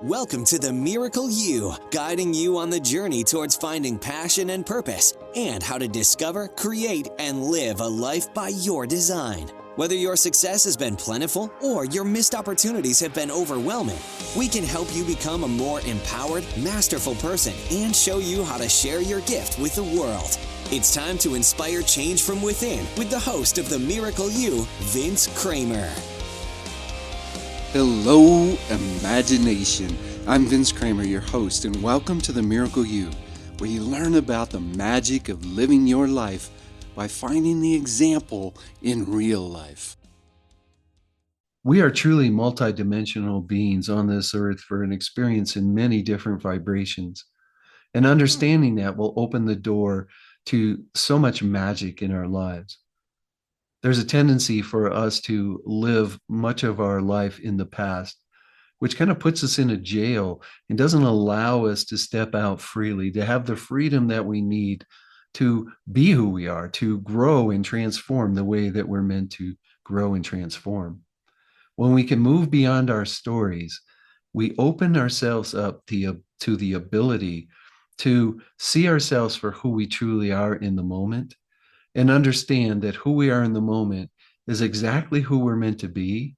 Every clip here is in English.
Welcome to the Miracle You, guiding you on the journey towards finding passion and purpose and how to discover, create, and live a life by your design. Whether your success has been plentiful or your missed opportunities have been overwhelming, we can help you become a more empowered, masterful person and show you how to share your gift with the world. It's time to inspire change from within with the host of the Miracle You, Vince Kramer. Hello, imagination. I'm Vince Kramer, your host, and welcome to the Miracle You, where you learn about the magic of living your life by finding the example in real life. We are truly multidimensional beings on this earth for an experience in many different vibrations. And understanding that will open the door to so much magic in our lives. There's a tendency for us to live much of our life in the past, which kind of puts us in a jail and doesn't allow us to step out freely, to have the freedom that we need to be who we are, to grow and transform the way that we're meant to grow and transform. When we can move beyond our stories, we open ourselves up to the ability to see ourselves for who we truly are in the moment and understand that who we are in the moment is exactly who we're meant to be.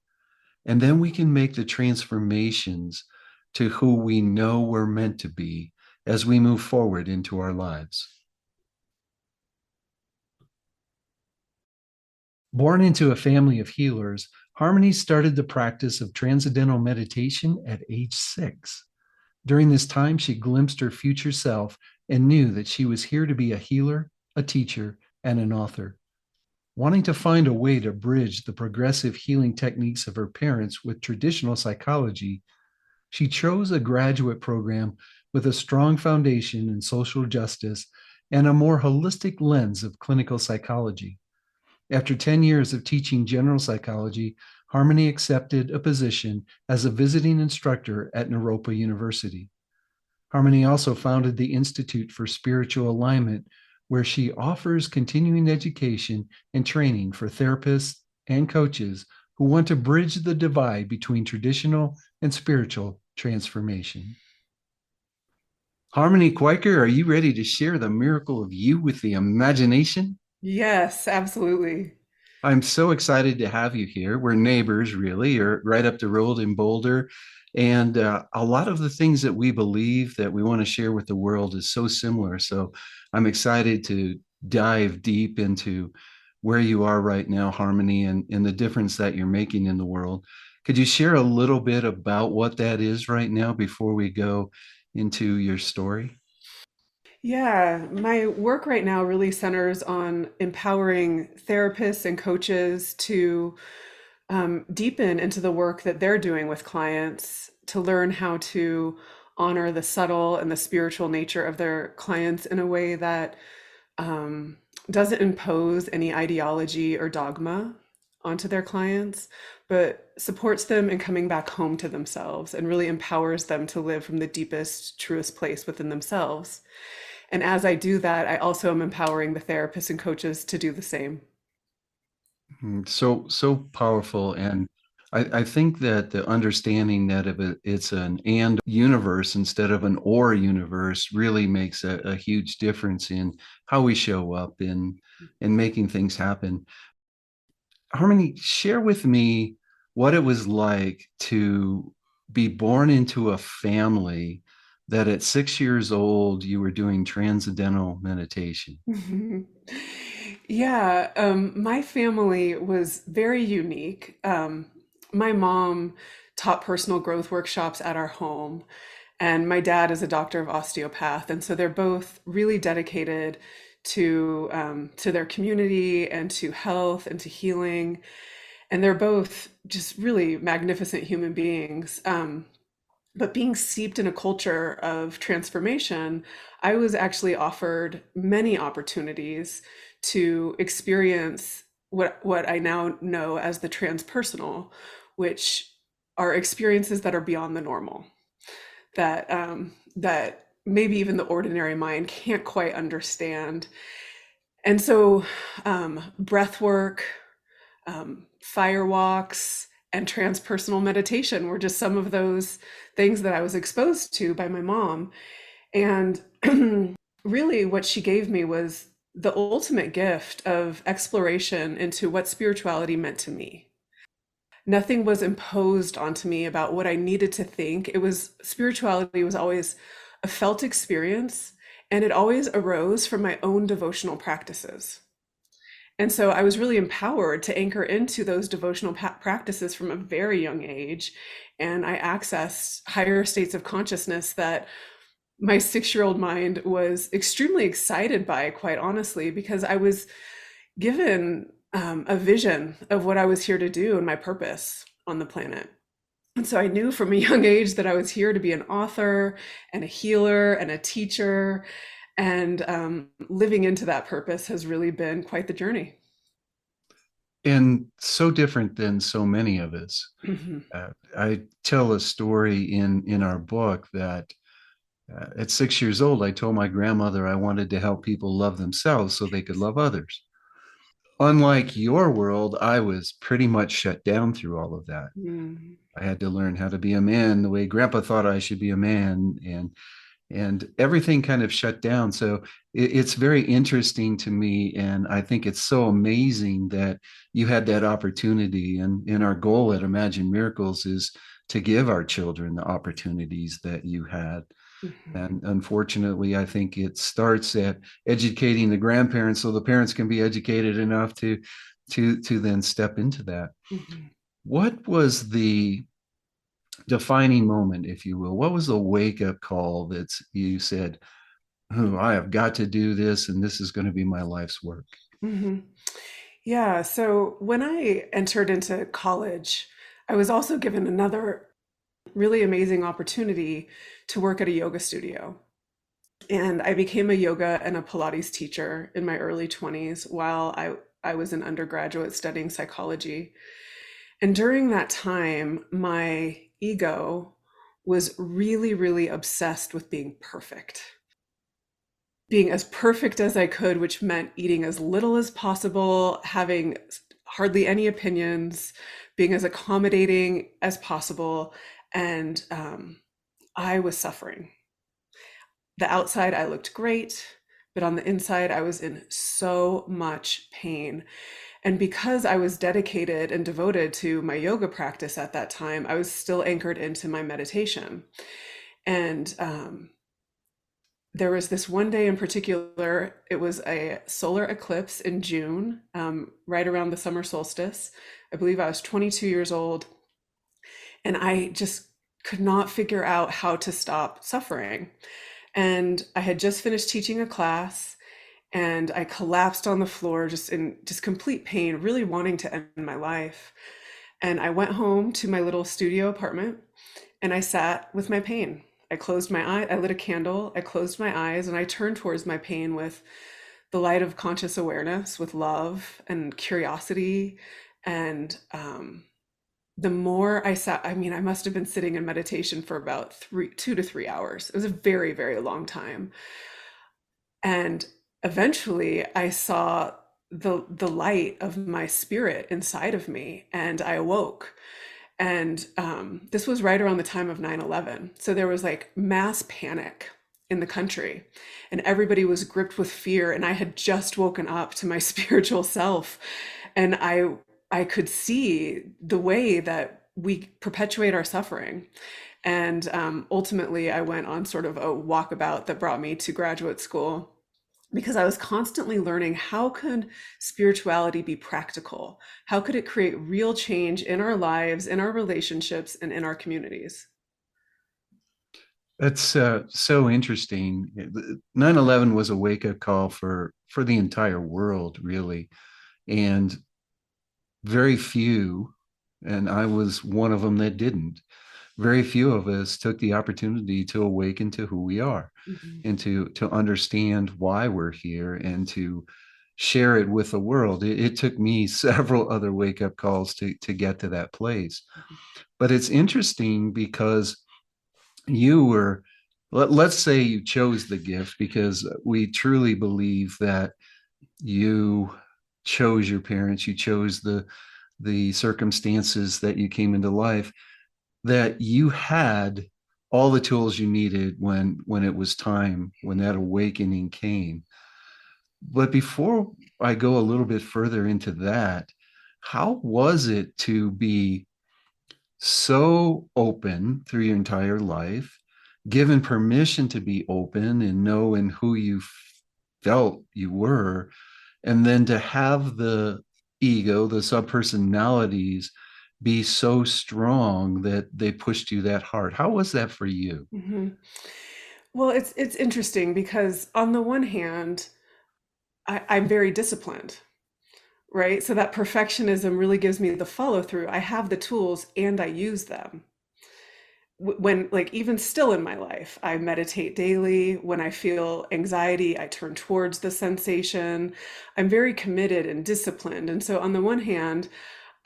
And then we can make the transformations to who we know we're meant to be as we move forward into our lives. Born into a family of healers, Harmony started the practice of transcendental meditation at age 6. During this time, she glimpsed her future self and knew that she was here to be a healer, a teacher, and an author. Wanting to find a way to bridge the progressive healing techniques of her parents with traditional psychology, she chose a graduate program with a strong foundation in social justice and a more holistic lens of clinical psychology. After 10 years of teaching general psychology, Harmony accepted a position as a visiting instructor at Naropa University. Harmony also founded the Institute for Spiritual Alignment, where she offers continuing education and training for therapists and coaches who want to bridge the divide between traditional and spiritual transformation. Harmony Kwiker, are you ready to share the miracle of you with the imagination? Yes, absolutely. I'm so excited to have you here. We're neighbors, really. You're right up the road in Boulder. And a lot of the things that we believe that we want to share with the world is so similar. So I'm excited to dive deep into where you are right now, Harmony, and the difference that you're making in the world. Could you share a little bit about what that is right now before we go into your story? Yeah, my work right now really centers on empowering therapists and coaches to deepen into the work that they're doing with clients to learn how to honor the subtle and the spiritual nature of their clients in a way that um, doesn't impose any ideology or dogma onto their clients, but supports them in coming back home to themselves and really empowers them to live from the deepest, truest place within themselves. And as I do that, I also am empowering the therapists and coaches to do the same. So powerful. And I think that the understanding that if it's an and universe instead of an or universe really makes a huge difference in how we show up in making things happen. Harmony, share with me what it was like to be born into a family that at 6 years old you were doing transcendental meditation. Yeah, my family was very unique. My mom taught personal growth workshops at our home, and my dad is a doctor of osteopath, and so they're both really dedicated to their community and to health and to healing, and they're both just really magnificent human beings. But being steeped in a culture of transformation, I was actually offered many opportunities to experience what I now know as the transpersonal, which are experiences that are beyond the normal, that maybe even the ordinary mind can't quite understand. And so, breath work, fire walks, and transpersonal meditation were just some of those things that I was exposed to by my mom. And really, what she gave me was the ultimate gift of exploration into what spirituality meant to me. Nothing was imposed onto me about what I needed to think. It was spirituality was always a felt experience, and it always arose from my own devotional practices. And so I was really empowered to anchor into those devotional practices from a very young age. And I accessed higher states of consciousness that my 6-year-old mind was extremely excited by, quite honestly, because I was given a vision of what I was here to do and my purpose on the planet. And so I knew from a young age that I was here to be an author and a healer and a teacher. And living into that purpose has really been quite the journey. And so different than so many of us. Mhm. I tell a story in our book that at 6 years old, I told my grandmother I wanted to help people love themselves so they could love others. Unlike your world, I was pretty much shut down through all of that. Mm. I had to learn how to be a man the way grandpa thought I should be a man, and everything kind of shut down. So it's very interesting to me, and I think it's so amazing that you had that opportunity. And our goal at Imagine Miracles is to give our children the opportunities that you had. Mhm. And unfortunately, I think it starts at educating the grandparents so the parents can be educated enough to then step into that. Mhm. What was the defining moment, if you will? What was the wake up call that you said, "Oh, I have got to do this, and this is going to be my life's work"? Mhm. Yeah. So when I entered into college, I was also given another really amazing opportunity to work at a yoga studio. And I became a yoga and a Pilates teacher in my early 20s while I was an undergraduate studying psychology. And during that time, my ego was really, really obsessed with being perfect, being as perfect as I could, which meant eating as little as possible, having hardly any opinions, being as accommodating as possible. And I was suffering. The outside, I looked great, but on the inside, I was in so much pain. And because I was dedicated and devoted to my yoga practice at that time, I was still anchored into my meditation. And there was this one day in particular, it was a solar eclipse in June, right around the summer solstice. I believe I was 22 years old, and I just could not figure out how to stop suffering. And I had just finished teaching a class, and I collapsed on the floor just in just complete pain, really wanting to end my life. And I went home to my little studio apartment and I sat with my pain. I closed my eye, I lit a candle, I closed my eyes, and I turned towards my pain with the light of conscious awareness, with love and curiosity. And the more I sat, I mean, I must have been sitting in meditation for about 2 to 3 hours. It was a very, very long time. And eventually I saw the light of my spirit inside of me, and I awoke. And this was right around the time of 9/11. So there was like mass panic in the country, and everybody was gripped with fear. And I had just woken up to my spiritual self, and I could see the way that we perpetuate our suffering. And ultimately, I went on sort of a walkabout that brought me to graduate school because I was constantly learning, how could spirituality be practical? How could it create real change in our lives, in our relationships, and in our communities? That's so interesting. 9/11 was a wake up call for the entire world, really, and very few, and I was one of them that didn't. Very few of us took the opportunity to awaken to who we are Mhm. and to understand why we're here and to share it with the world. It took me several other wake up calls to get to that place. But it's interesting because you were, let's say you chose the gift, because we truly believe that you chose your parents, you chose the circumstances that you came into life, that you had all the tools you needed when it was time, when that awakening came. But before I go a little bit further into that, how was it to be so open through your entire life, given permission to be open and know in who you felt you were, and then to have the ego, the subpersonalities be so strong that they pushed you that hard? How was that for you? Mhm. Well, it's interesting because on the one hand, I'm very disciplined, right? So that perfectionism really gives me the follow through. I have the tools and I use them. When, like, even still in my life, I meditate daily. When I feel anxiety, I turn towards the sensation. I'm very committed and disciplined. And so, on the one hand,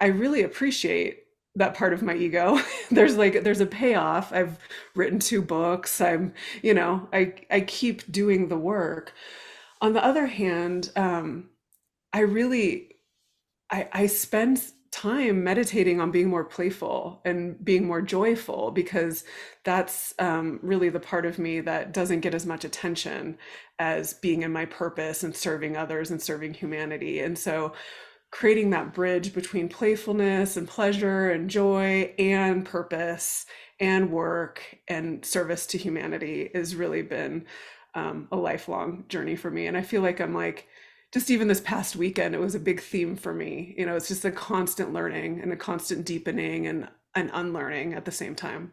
I really appreciate that part of my ego. There's a payoff. I've written 2 books. I keep doing the work. On the other hand, I really I spend time meditating on being more playful and being more joyful because that's really the part of me that doesn't get as much attention as being in my purpose and serving others and serving humanity. And so creating that bridge between playfulness and pleasure and joy and purpose and work and service to humanity has really been a lifelong journey for me. And I feel like I'm like, just even this past weekend, it was a big theme for me. It's just a constant learning and a constant deepening and an unlearning at the same time.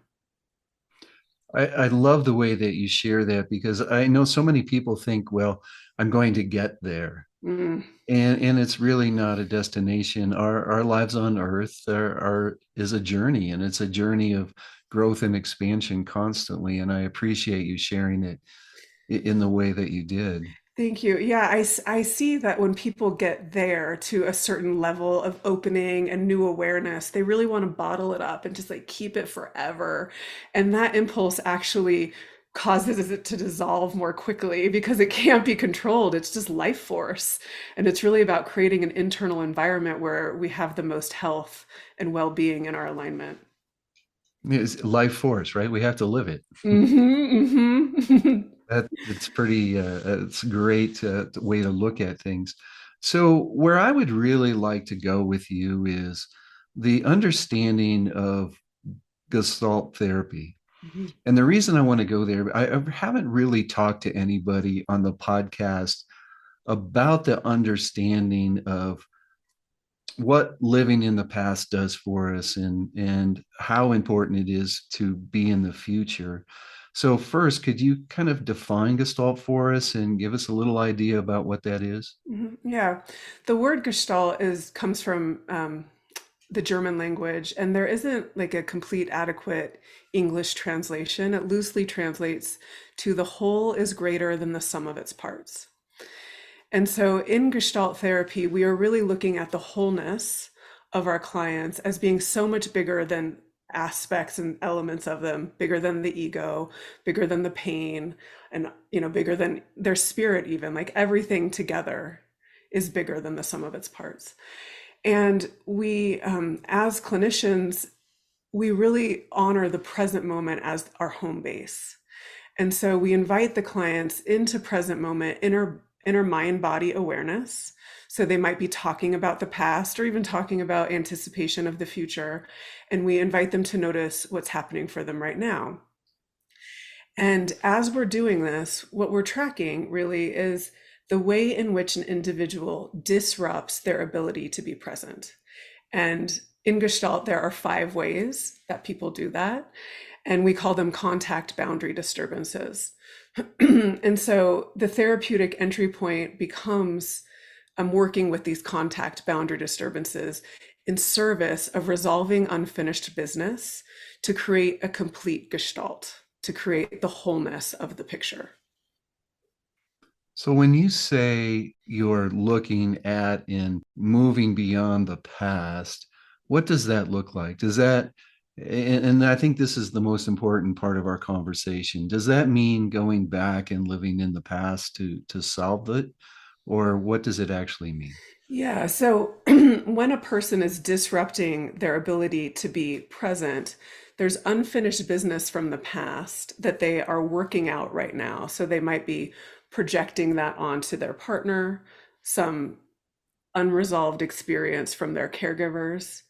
I love the way that you share that because I know so many people think, well, I'm going to get there. Mm. And it's really not a destination. Our lives on earth is a journey, and it's a journey of growth and expansion constantly. And I appreciate you sharing it in the way that you did. Thank you. Yeah, I see that when people get there to a certain level of opening and new awareness, they really want to bottle it up and just like keep it forever. And that impulse actually causes it to dissolve more quickly because it can't be controlled. It's just life force. And it's really about creating an internal environment where we have the most health and well-being in our alignment. It's life force, right? We have to live it. Mm-hmm, That it's pretty. It's a great way to look at things. So, where I would really like to go with you is the understanding of Gestalt therapy. mm-hmm. And the reason I want to go there, I haven't really talked to anybody on the podcast about the understanding of what living in the past does for us and how important it is to be in the future. So first, could you kind of define Gestalt for us and give us a little idea about what that is? Yeah, the word Gestalt is comes from the German language, and there isn't like a complete adequate English translation. It loosely translates to the whole is greater than the sum of its parts. And so in Gestalt therapy, we are really looking at the wholeness of our clients as being so much bigger than aspects and elements of them, bigger than the ego, bigger than the pain, and bigger than their spirit even, like everything together is bigger than the sum of its parts. And we, as clinicians, we really honor the present moment as our home base. And so we invite the clients into present moment, inner mind body awareness. So they might be talking about the past or even talking about anticipation of the future. And we invite them to notice what's happening for them right now. And as we're doing this, what we're tracking really is the way in which an individual disrupts their ability to be present. And in Gestalt, there are 5 ways that people do that. And we call them contact boundary disturbances. And so the therapeutic entry point becomes working with these contact boundary disturbances in service of resolving unfinished business to create a complete Gestalt, to create the wholeness of the picture. So when you say you're looking at and moving beyond the past, what does that look like? Does that, and I think this is the most important part of our conversation. Does that mean going back and living in the past to solve it? Or what does it actually mean? Yeah, so when a person is disrupting their ability to be present, there's unfinished business from the past that they are working out right now. So they might be projecting that onto their partner, some unresolved experience from their caregivers.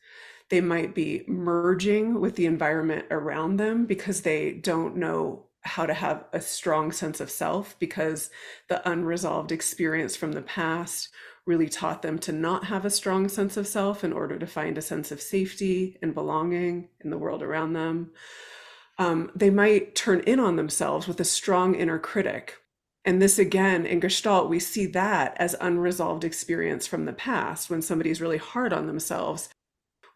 They might be merging with the environment around them because they don't know how to have a strong sense of self because the unresolved experience from the past really taught them to not have a strong sense of self in order to find a sense of safety and belonging in the world around them. They might turn in on themselves with a strong inner critic. And this again, in Gestalt, we see that as unresolved experience from the past. When somebody's really hard on themselves,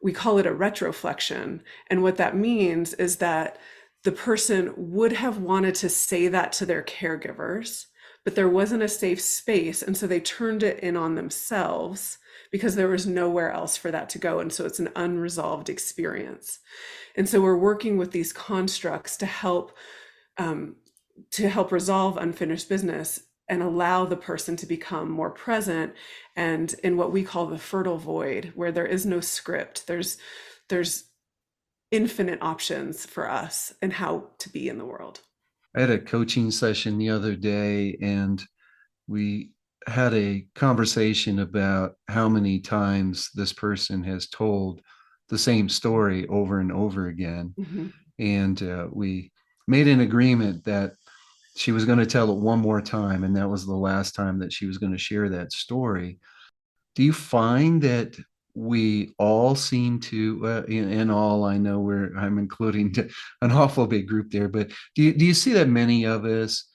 we call it a retroflexion. And what that means is that the person would have wanted to say that to their caregivers, but there wasn't a safe space. And so they turned it in on themselves because there was nowhere else for that to go. And so it's an unresolved experience. And so we're working with these constructs to help resolve unfinished business and allow the person to become more present and in what we call the fertile void, where there is no script. There's infinite options for us and how to be in the world. I had a coaching session the other day, and we had a conversation about how many times this person has told the same story over and over again. Mm-hmm. And we made an agreement that she was going to tell it one more time, and that was the last time that she was going to share that story. Do you find that we all seem to, in all, I know I'm including an awful big group there, but do you see that many of us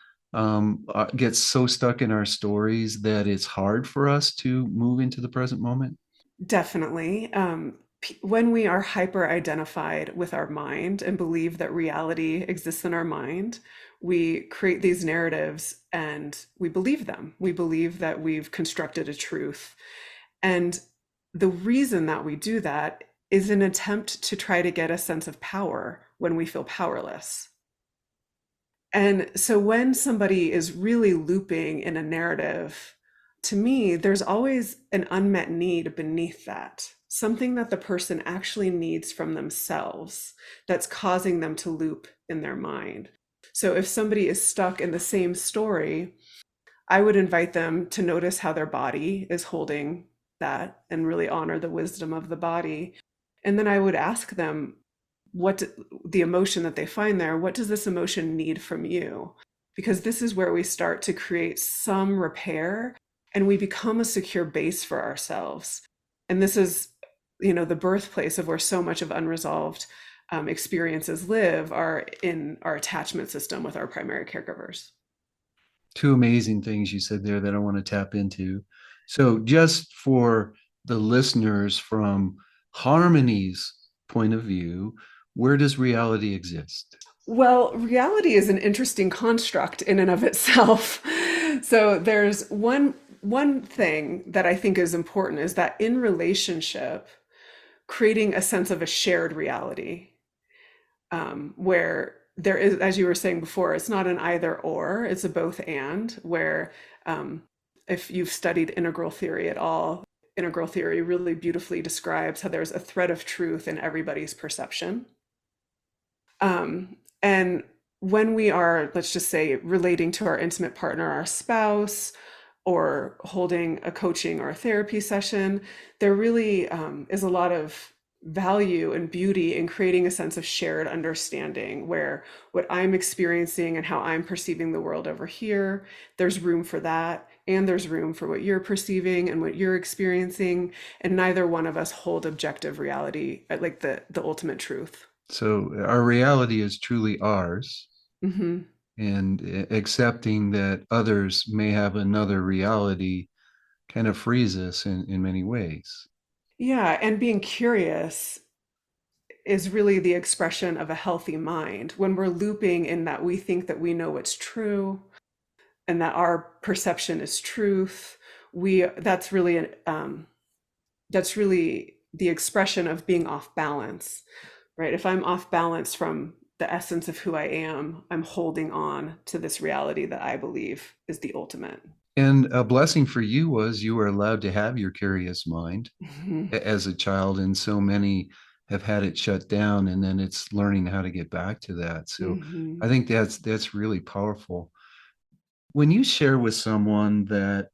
get so stuck in our stories that it's hard for us to move into the present moment? Definitely. When we are hyper identified with our mind and believe that reality exists in our mind, we create these narratives and we believe them. We believe that we've constructed a truth. And the reason that we do that is an attempt to try to get a sense of power when we feel powerless. And so when somebody is really looping in a narrative, to me, there's always an unmet need beneath that, something that the person actually needs from themselves that's causing them to loop in their mind. So if somebody is stuck in the same story, I would invite them to notice how their body is holding that and really honor the wisdom of the body. And then I would ask them what the emotion that they find there, what does this emotion need from you? Because this is where we start to create some repair and we become a secure base for ourselves. And this is, the birthplace of where so much of unresolved experiences live are in our attachment system with our primary caregivers. Two amazing things you said there that I want to tap into. So, just for the listeners, from Harmony's point of view, where does reality exist? Well, reality is an interesting construct in and of itself. So there's one thing that I think is important is that in relationship, creating a sense of a shared reality, where there is, as you were saying before, it's not an either or, it's a both and, where if you've studied integral theory at all, integral theory really beautifully describes how there's a thread of truth in everybody's perception. And when we are, let's just say, relating to our intimate partner, our spouse, or holding a coaching or a therapy session, there really is a lot of value and beauty in creating a sense of shared understanding where what I'm experiencing and how I'm perceiving the world over here, there's room for that. And there's room for what you're perceiving and what you're experiencing. And neither one of us hold objective reality, like the ultimate truth. So, our reality is truly ours, Mm-hmm. and accepting that others may have another reality kind of frees us in many ways. Yeah, and being curious is really the expression of a healthy mind. When we're looping in that we think that we know what's true and that our perception is truth, that's really that's really the expression of being off balance, right? If I'm off balance from the essence of who I am, I'm holding on to this reality that I believe is the ultimate. And a blessing for you was you were allowed to have your curious mind Mhm. as a child, and so many have had it shut down, and then it's learning how to get back to that. So Hmm. I think that's really powerful. When you share with someone that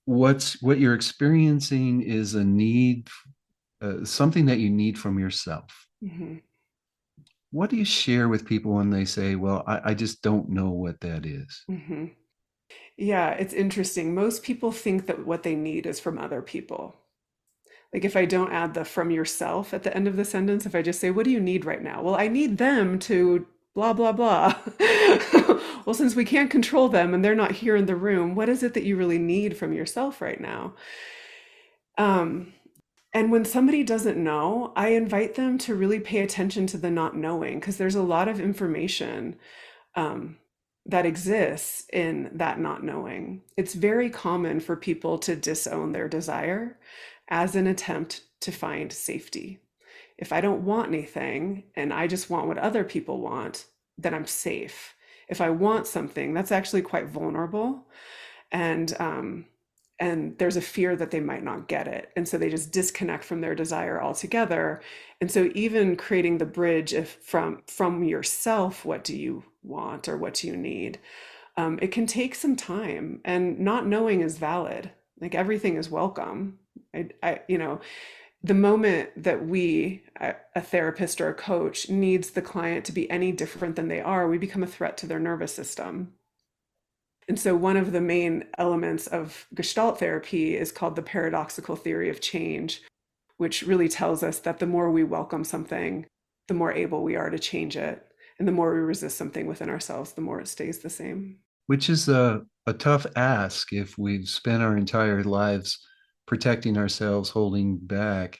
what you're experiencing is a need, something that you need from yourself, Hmm. what do you share with people when they say, well, I just don't know what that is? Hmm. Yeah, it's interesting. Most people think that what they need is from other people. Like if I don't add the from yourself at the end of the sentence, if I just say, what do you need right now? Well, I need them to blah, blah, blah. Well, since we can't control them and they're not here in the room, what is it that you really need from yourself right now? Um, and when somebody doesn't know, I invite them to really pay attention to the not knowing because there's a lot of information um, that exists in that not knowing. It's very common for people to disown their desire as an attempt to find safety. If I don't want anything and I just want what other people want, then I'm safe. If I want something, that's actually quite vulnerable, and and there's a fear that they might not get it, and so they just disconnect from their desire altogether. And so even creating the bridge, if from yourself, what do you want or what do you need, it can take some time, and not knowing is valid. Like everything is welcome. The moment that a therapist or a coach, needs the client to be any different than they are, we become a threat to their nervous system. And so, one of the main elements of Gestalt therapy is called the paradoxical theory of change, which really tells us that the more we welcome something, the more able we are to change it. And the more we resist something within ourselves, the more it stays the same. Which is a tough ask if we've spent our entire lives protecting ourselves, holding back.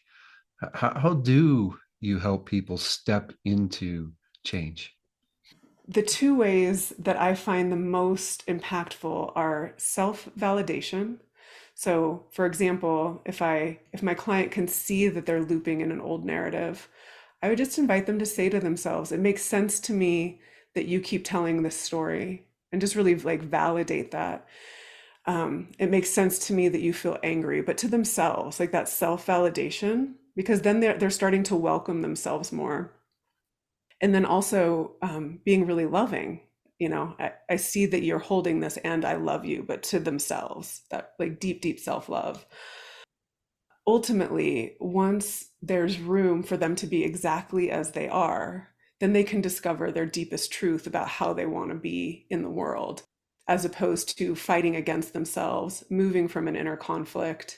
How do you help people step into change? The two ways that I find the most impactful are self-validation. So, for example, if my client can see that they're looping in an old narrative, I would just invite them to say to themselves, "It makes sense to me that you keep telling this story," and just really like validate that. It makes sense to me that you feel angry, but to themselves, like that self-validation, because then they're starting to welcome themselves more. And then also being really loving. I see that you're holding this and I love you, but to themselves, that like deep, deep self-love. Ultimately, once there's room for them to be exactly as they are, then they can discover their deepest truth about how they want to be in the world, as opposed to fighting against themselves, moving from an inner conflict,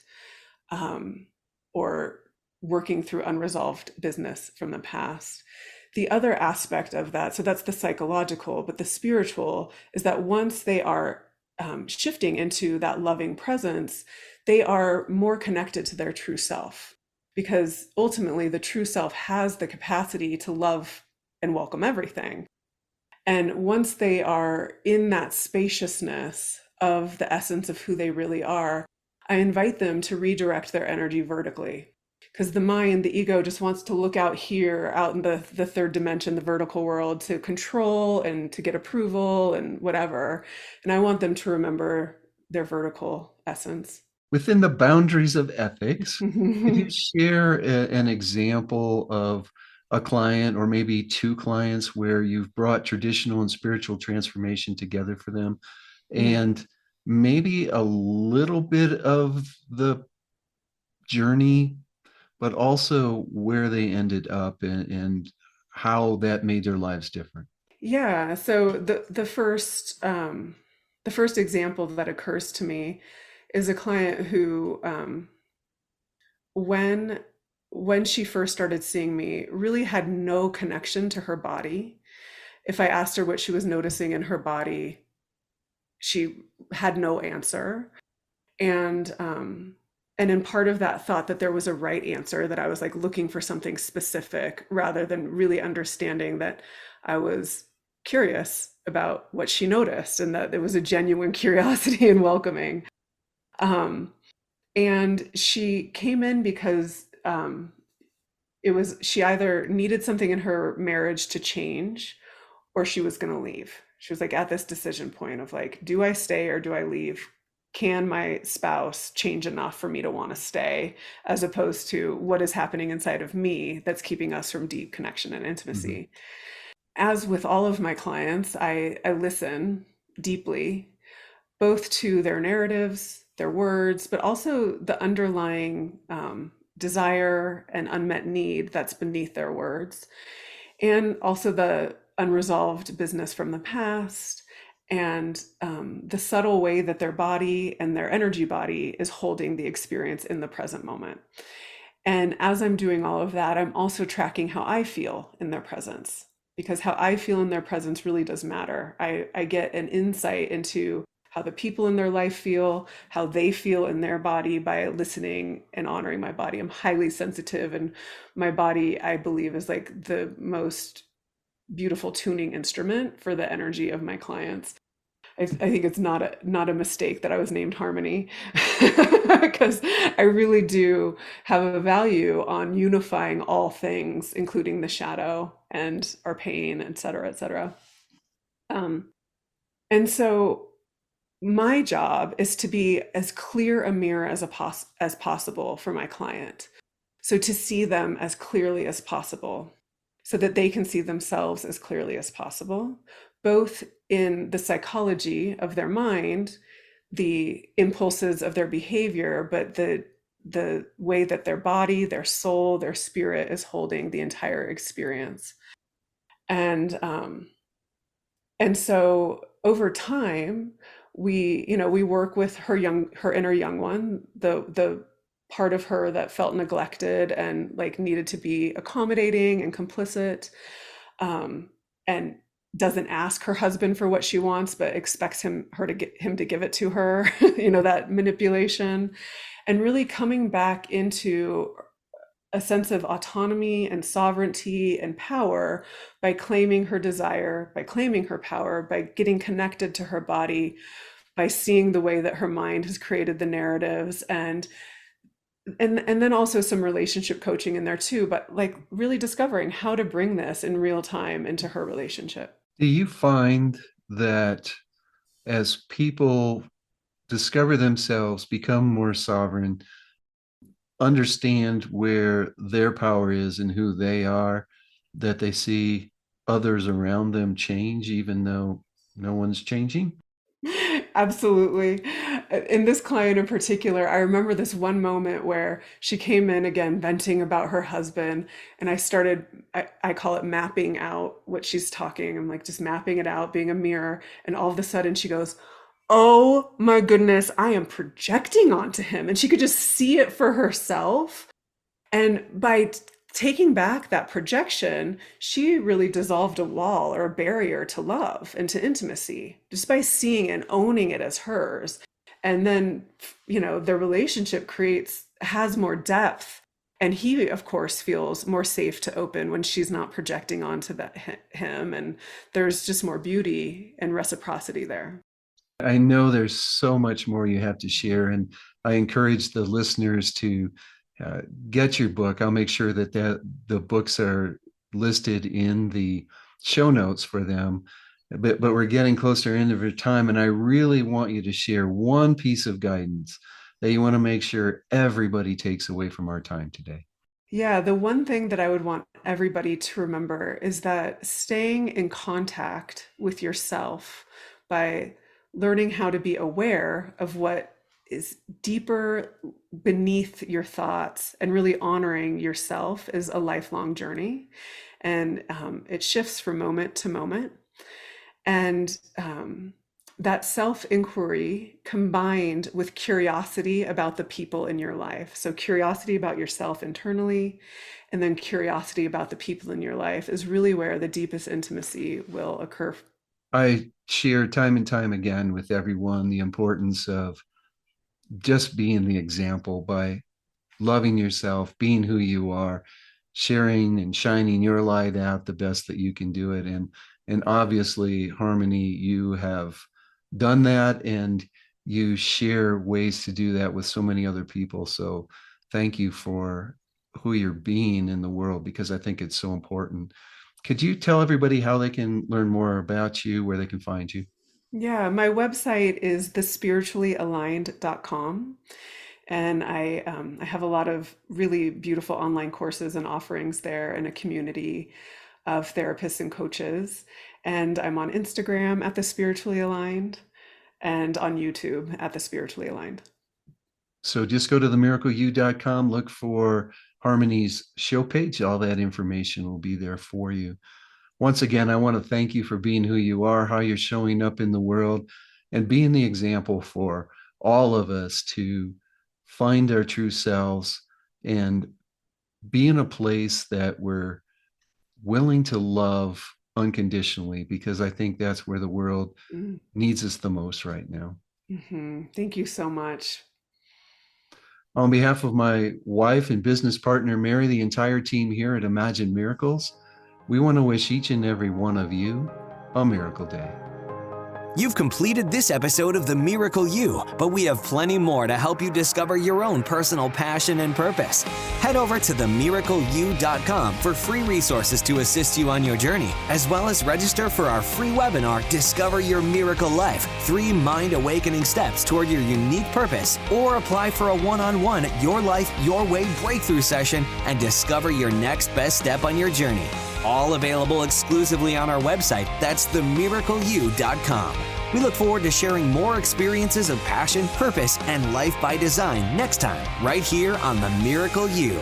um, or working through unresolved business from the past. The other aspect of that, so that's the psychological, but the spiritual is that once they are shifting into that loving presence, they are more connected to their true self. Because ultimately, the true self has the capacity to love and welcome everything. And once they are in that spaciousness of the essence of who they really are, I invite them to redirect their energy vertically. Because the mind, the ego, just wants to look out here, out in the third dimension, the vertical world, to control and to get approval and whatever. And I want them to remember their vertical essence. Within the boundaries of ethics, could you share an example of a client or maybe two clients where you've brought traditional and spiritual transformation together for them, Yeah. and maybe a little bit of the journey, but also where they ended up, and how that made their lives different? Yeah. So the first example that occurs to me is a client who when when she first started seeing me, really had no connection to her body. If I asked her what she was noticing in her body, she had no answer. And in part of that, thought that there was a right answer, that I was like looking for something specific rather than really understanding that I was curious about what she noticed, and that there was a genuine curiosity and welcoming. Um, and she came in because it was, she either needed something in her marriage to change, or she was going to leave. She was like at this decision point of like, do I stay or do I leave? can my spouse change enough for me to want to stay, as opposed to what is happening inside of me that's keeping us from deep connection and Mhm. intimacy. As with all of my clients, I listen deeply, both to their narratives, their words, but also the underlying desire and unmet need that's beneath their words, and also the unresolved business from the past, and the subtle way that their body and their energy body is holding the experience in the present moment. And as I'm doing all of that, I'm also tracking how I feel in their presence, because how I feel in their presence really does matter. I get an insight into how the people in their life feel, how they feel in their body by listening and honoring my body. I'm highly sensitive, and my body, I believe, is like the most beautiful tuning instrument for the energy of my clients. I think it's not a mistake that I was named Harmony, because I really do have a value on unifying all things, including the shadow and our pain, et cetera, et cetera. Um, and so my job is to be as clear a mirror as possible for my client. So to see them as clearly as possible, so that they can see themselves as clearly as possible, both in the psychology of their mind, the impulses of their behavior, but the way that their body, their soul, their spirit is holding the entire experience. And and so over time, we work with her inner young one, the part of her that felt neglected and like needed to be accommodating and complicit, and doesn't ask her husband for what she wants, but expects him to give it to her, that manipulation, and really coming back into a sense of autonomy and sovereignty and power by claiming her desire, by claiming her power, by getting connected to her body, by seeing the way that her mind has created the narratives, and then also some relationship coaching in there too, but like really discovering how to bring this in real time into her relationship. Do you find that as people discover themselves, become more sovereign, understand where their power is and who they are, that they see others around them change, even though no one's changing? Absolutely. In this client in particular, I remember this one moment where she came in again venting about her husband, and I call it mapping out what she's talking. I'm like just mapping it out, being a mirror, and all of a sudden she goes, "Oh my goodness, I am projecting onto him." And she could just see it for herself. And by taking back that projection, she really dissolved a wall or a barrier to love and to intimacy just by seeing and owning it as hers. And then, their relationship has more depth. And he, of course, feels more safe to open when she's not projecting onto him. And there's just more beauty and reciprocity there. I know there's so much more you have to share, and I encourage the listeners to uh, get your book. I'll make sure that the books are listed in the show notes for them. But we're getting closer into our time, and I really want you to share one piece of guidance that you want to make sure everybody takes away from our time today. Yeah, the one thing that I would want everybody to remember is that staying in contact with yourself by learning how to be aware of what is deeper beneath your thoughts and really honoring yourself is a lifelong journey. And it shifts from moment to moment. And that self inquiry combined with curiosity about the people in your life. So, curiosity about yourself internally, and then curiosity about the people in your life is really where the deepest intimacy will occur. I share time and time again with everyone the importance of just being the example by loving yourself, being who you are, sharing and shining your light out the best that you can do it. And obviously, Harmony, you have done that, and you share ways to do that with so many other people. So thank you for who you're being in the world, because I think it's so important. Could you tell everybody how they can learn more about you, where they can find you? Yeah, my website is thespirituallyaligned.com. And I have a lot of really beautiful online courses and offerings there and a community of therapists and coaches. And I'm on Instagram at The Spiritually Aligned and on YouTube at The Spiritually Aligned. So just go to themiracleu.com, look for Harmony's show page. All that information will be there for you. Once again, I want to thank you for being who you are, how you're showing up in the world, and being the example for all of us to find our true selves and be in a place that we're willing to love unconditionally, because I think that's where the world needs us the most right now. Thank you so much. On behalf of my wife and business partner, Mary, the entire team here at Imagine Miracles, we want to wish each and every one of you a miracle day. You've completed this episode of The Miracle You, but we have plenty more to help you discover your own personal passion and purpose. Head over to themiracleu.com for free resources to assist you on your journey, as well as register for our free webinar, Discover Your Miracle Life, 3 Mind Awakening Steps Toward Your Unique Purpose, or apply for a one-on-one Your Life, Your Way breakthrough session and discover your next best step on your journey. All available exclusively on our website. That's themiracleu.com. We look forward to sharing more experiences of passion, purpose, and life by design next time, right here on The Miracle You.